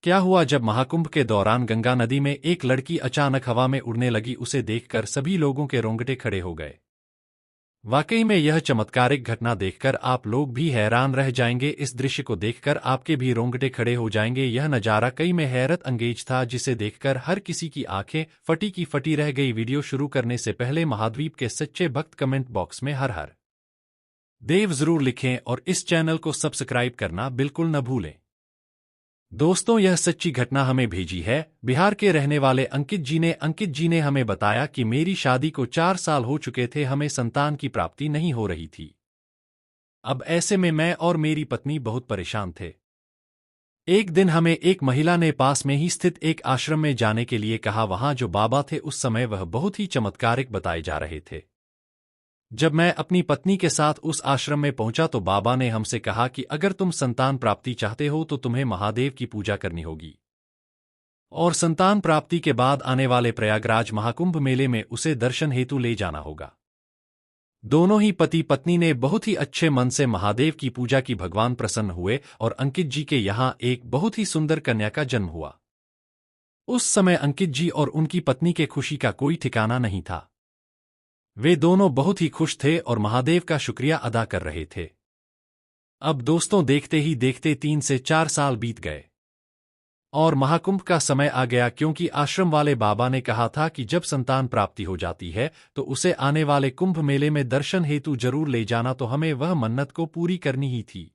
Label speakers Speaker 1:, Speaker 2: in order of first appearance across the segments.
Speaker 1: क्या हुआ जब महाकुंभ के दौरान गंगा नदी में एक लड़की अचानक हवा में उड़ने लगी। उसे देखकर सभी लोगों के रोंगटे खड़े हो गए। वाकई में यह चमत्कारिक घटना देखकर आप लोग भी हैरान रह जाएंगे। इस दृश्य को देखकर आपके भी रोंगटे खड़े हो जाएंगे। यह नज़ारा कई में हैरत अंगेज था, जिसे देखकर हर किसी की आंखें फटी की फटी रह गई। वीडियो शुरू करने से पहले महाद्वीप के सच्चे भक्त कमेंट बॉक्स में हर हर देव जरूर लिखें और इस चैनल को सब्सक्राइब करना बिल्कुल न भूलें। दोस्तों, यह सच्ची घटना हमें भेजी है बिहार के रहने वाले अंकित जी ने। अंकित जी ने हमें बताया कि मेरी शादी को 4 साल हो चुके थे, हमें संतान की प्राप्ति नहीं हो रही थी। अब ऐसे में मैं और मेरी पत्नी बहुत परेशान थे। एक दिन हमें एक महिला ने पास में ही स्थित एक आश्रम में जाने के लिए कहा। वहां जो बाबा थे उस समय वह बहुत ही चमत्कारिक बताए जा रहे थे। जब मैं अपनी पत्नी के साथ उस आश्रम में पहुंचा तो बाबा ने हमसे कहा कि अगर तुम संतान प्राप्ति चाहते हो तो तुम्हें महादेव की पूजा करनी होगी और संतान प्राप्ति के बाद आने वाले प्रयागराज महाकुंभ मेले में उसे दर्शन हेतु ले जाना होगा। दोनों ही पति पत्नी ने बहुत ही अच्छे मन से महादेव की पूजा की। भगवान प्रसन्न हुए और अंकित जी के यहाँ एक बहुत ही सुंदर कन्या का जन्म हुआ। उस समय अंकित जी और उनकी पत्नी के खुशी का कोई ठिकाना नहीं था। वे दोनों बहुत ही खुश थे और महादेव का शुक्रिया अदा कर रहे थे। अब दोस्तों, देखते ही देखते 3 से 4 साल बीत गए और महाकुंभ का समय आ गया, क्योंकि आश्रम वाले बाबा ने कहा था कि जब संतान प्राप्ति हो जाती है तो उसे आने वाले कुंभ मेले में दर्शन हेतु जरूर ले जाना। तो हमें वह मन्नत को पूरी करनी ही थी।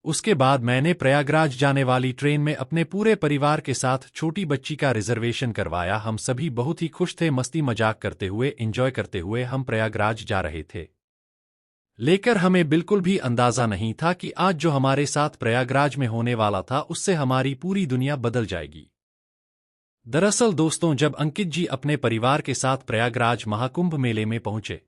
Speaker 1: उसके बाद मैंने प्रयागराज जाने वाली ट्रेन में अपने पूरे परिवार के साथ छोटी बच्ची का रिजर्वेशन करवाया। हम सभी बहुत ही खुश थे। मस्ती मजाक करते हुए, एंजॉय करते हुए हम प्रयागराज जा रहे थे। लेकर हमें बिल्कुल भी अंदाजा नहीं था कि आज जो हमारे साथ प्रयागराज में होने वाला था उससे हमारी पूरी दुनिया बदल जाएगी। दरअसल दोस्तों, जब अंकित जी अपने परिवार के साथ प्रयागराज महाकुंभ मेले में पहुंचे,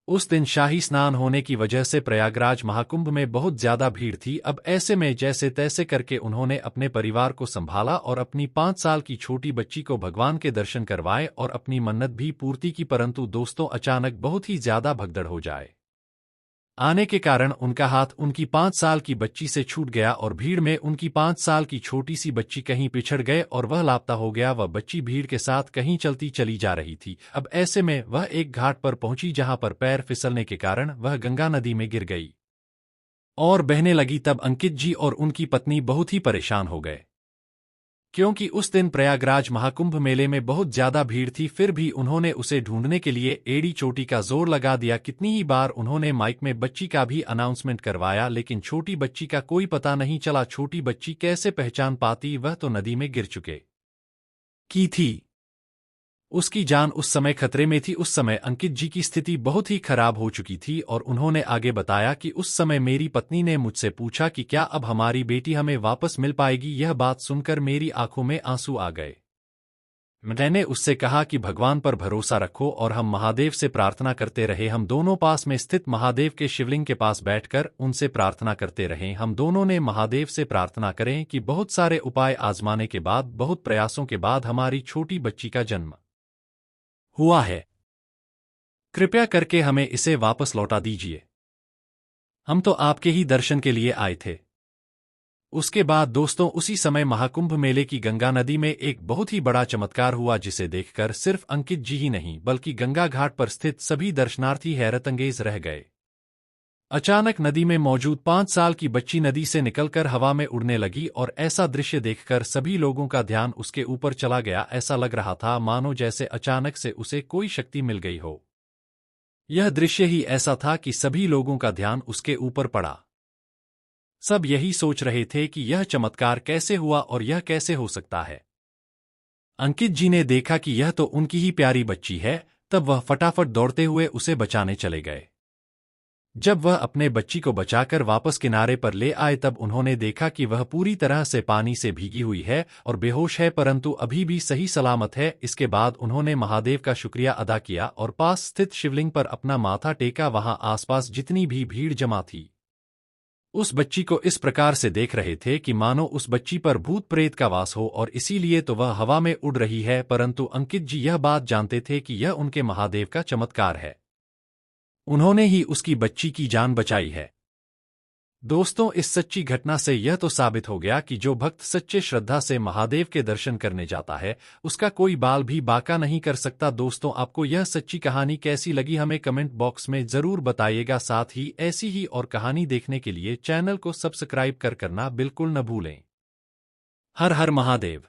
Speaker 1: उस दिन शाही स्नान होने की वजह से प्रयागराज महाकुंभ में बहुत ज्यादा भीड़ थी। अब ऐसे में जैसे तैसे करके उन्होंने अपने परिवार को संभाला और अपनी 5 साल की छोटी बच्ची को भगवान के दर्शन करवाए और अपनी मन्नत भी पूर्ति की। परंतु दोस्तों, अचानक बहुत ही ज्यादा भगदड़ हो जाए आने के कारण उनका हाथ उनकी 5 साल की बच्ची से छूट गया और भीड़ में उनकी 5 साल की छोटी सी बच्ची कहीं पिछड़ गए और वह लापता हो गया। वह बच्ची भीड़ के साथ कहीं चलती चली जा रही थी। अब ऐसे में वह एक घाट पर पहुंची जहां पर पैर फिसलने के कारण वह गंगा नदी में गिर गई और बहने लगी। तब अंकित जी और उनकी पत्नी बहुत ही परेशान हो गए, क्योंकि उस दिन प्रयागराज महाकुंभ मेले में बहुत ज्यादा भीड़ थी। फिर भी उन्होंने उसे ढूंढने के लिए एड़ी चोटी का जोर लगा दिया। कितनी ही बार उन्होंने माइक में बच्ची का भी अनाउंसमेंट करवाया, लेकिन छोटी बच्ची का कोई पता नहीं चला। छोटी बच्ची कैसे पहचान पाती, वह तो नदी में गिर चुके की थी। उसकी जान उस समय खतरे में थी। उस समय अंकित जी की स्थिति बहुत ही खराब हो चुकी थी और उन्होंने आगे बताया कि उस समय मेरी पत्नी ने मुझसे पूछा कि क्या अब हमारी बेटी हमें वापस मिल पाएगी। यह बात सुनकर मेरी आंखों में आंसू आ गए। मैंने उससे कहा कि भगवान पर भरोसा रखो और हम महादेव से प्रार्थना करते रहे। हम दोनों पास में स्थित महादेव के शिवलिंग के पास बैठकर उनसे प्रार्थना करते रहे। हम दोनों ने महादेव से प्रार्थना करें कि बहुत सारे उपाय आजमाने के बाद, बहुत प्रयासों के बाद हमारी छोटी बच्ची का जन्म हुआ है। कृपया करके हमें इसे वापस लौटा दीजिए। हम तो आपके ही दर्शन के लिए आए थे। उसके बाद दोस्तों, उसी समय महाकुंभ मेले की गंगा नदी में एक बहुत ही बड़ा चमत्कार हुआ, जिसे देखकर सिर्फ अंकित जी ही नहीं बल्कि गंगा घाट पर स्थित सभी दर्शनार्थी हैरतअंगेज रह गए। अचानक नदी में मौजूद 5 साल की बच्ची नदी से निकलकर हवा में उड़ने लगी और ऐसा दृश्य देखकर सभी लोगों का ध्यान उसके ऊपर चला गया। ऐसा लग रहा था मानो जैसे अचानक से उसे कोई शक्ति मिल गई हो। यह दृश्य ही ऐसा था कि सभी लोगों का ध्यान उसके ऊपर पड़ा। सब यही सोच रहे थे कि यह चमत्कार कैसे हुआ और यह कैसे हो सकता है। अंकित जी ने देखा कि यह तो उनकी ही प्यारी बच्ची है, तब वह फटाफट दौड़ते हुए उसे बचाने चले गए। जब वह अपने बच्ची को बचाकर वापस किनारे पर ले आए तब उन्होंने देखा कि वह पूरी तरह से पानी से भीगी हुई है और बेहोश है, परंतु अभी भी सही सलामत है। इसके बाद उन्होंने महादेव का शुक्रिया अदा किया और पास स्थित शिवलिंग पर अपना माथा टेका। वहां आसपास जितनी भी भीड़ जमा थी उस बच्ची को इस प्रकार से देख रहे थे कि मानो उस बच्ची पर भूत प्रेत का वास हो और इसीलिए तो वह हवा में उड़ रही है। परंतु अंकित जी यह बात जानते थे कि यह उनके महादेव का चमत्कार है। उन्होंने ही उसकी बच्ची की जान बचाई है। दोस्तों, इस सच्ची घटना से यह तो साबित हो गया कि जो भक्त सच्चे श्रद्धा से महादेव के दर्शन करने जाता है, उसका कोई बाल भी बाका नहीं कर सकता। दोस्तों, आपको यह सच्ची कहानी कैसी लगी हमें कमेंट बॉक्स में जरूर बताइएगा। साथ ही ऐसी ही और कहानी देखने के लिए चैनल को सब्सक्राइब करना बिल्कुल न भूलें। हर हर महादेव।